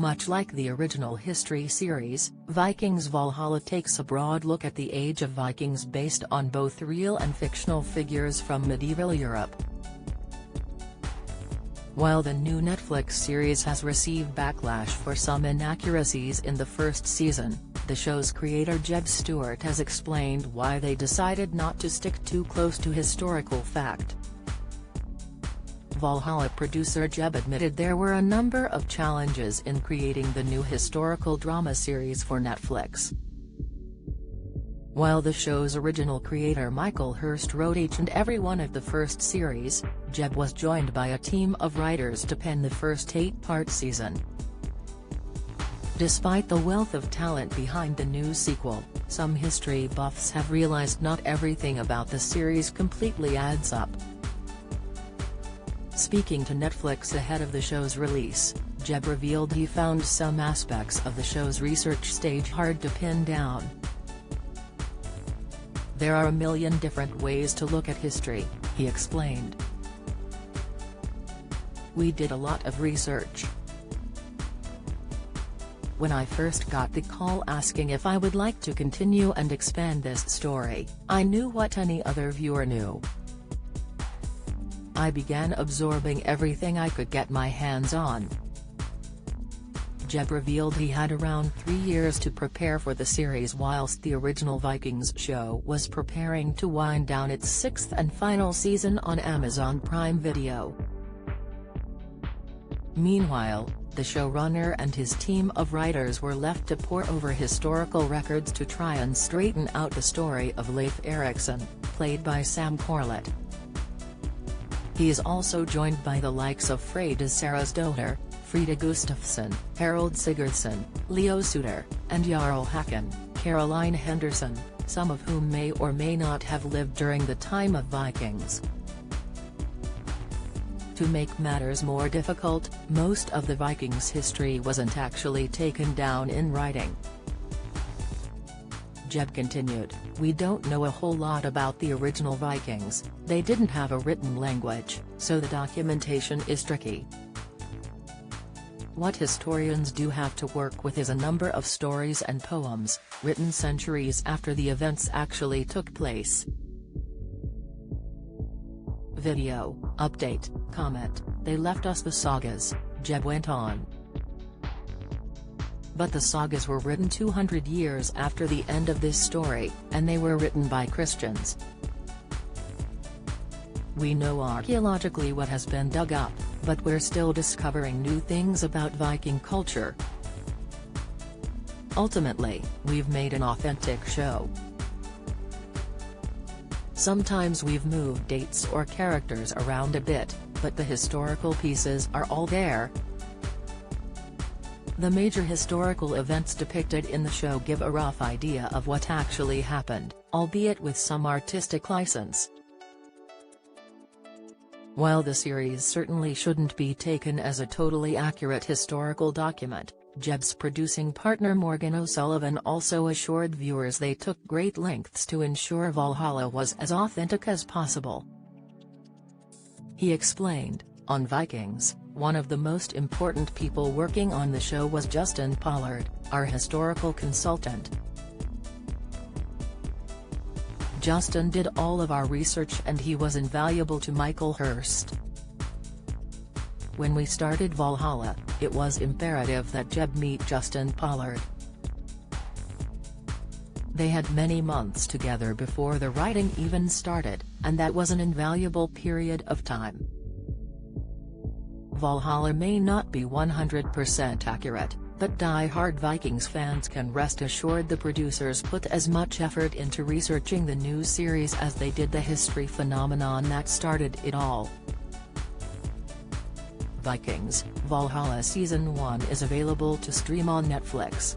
Much like the original history series, Vikings Valhalla takes a broad look at the Age of Vikings based on both real and fictional figures from medieval Europe. While the new Netflix series has received backlash for some inaccuracies in the first season, the show's creator Jeb Stewart has explained why they decided not to stick too close to historical fact. Valhalla producer Jeb admitted there were a number of challenges in creating the new historical drama series for Netflix. While the show's original creator Michael Hurst wrote each and every one of the first series, Jeb was joined by a team of writers to pen the first 8-part season. Despite the wealth of talent behind the new sequel, some history buffs have realized not everything about the series completely adds up. Speaking to Netflix ahead of the show's release, Jeb revealed he found some aspects of the show's research stage hard to pin down. "There are a million different ways to look at history," he explained. "We did a lot of research. When I first got the call asking if I would like to continue and expand this story, I knew what any other viewer knew. I began absorbing everything I could get my hands on." Jeb revealed he had around 3 years to prepare for the series whilst the original Vikings show was preparing to wind down its 6th and final season on Amazon Prime Video. Meanwhile, the showrunner and his team of writers were left to pore over historical records to try and straighten out the story of Leif Erikson, played by Sam Corlett. He is also joined by the likes of Freda Sarasdotter, Frida Gustafsson, Harold Sigurdsson, Leo Suter, and Jarl Hakon, Caroline Henderson, some of whom may or may not have lived during the time of Vikings. To make matters more difficult, most of the Vikings' history wasn't actually taken down in writing. Jeb continued, "We don't know a whole lot about the original Vikings, they didn't have a written language, so the documentation is tricky. What historians do have to work with is a number of stories and poems, written centuries after the events actually took place." Video, update, comment, "They left us the sagas," Jeb went on. "But the sagas were written 200 years after the end of this story, and they were written by Christians. We know archaeologically what has been dug up, but we're still discovering new things about Viking culture. Ultimately, we've made an authentic show. Sometimes we've moved dates or characters around a bit, but the historical pieces are all there. The major historical events depicted in the show give a rough idea of what actually happened, albeit with some artistic license. While the series certainly shouldn't be taken as a totally accurate historical document, Jeb's producing partner Morgan O'Sullivan also assured viewers they took great lengths to ensure Valhalla was as authentic as possible. He explained, "On Vikings, one of the most important people working on the show was Justin Pollard, our historical consultant. Justin did all of our research and he was invaluable to Michael Hurst. When we started Valhalla, it was imperative that Jeb meet Justin Pollard. They had many months together before the writing even started, and that was an invaluable period of time. Valhalla may not be 100% accurate, but die-hard Vikings fans can rest assured the producers put as much effort into researching the new series as they did the history phenomenon that started it all." Vikings Valhalla Season 1 is available to stream on Netflix.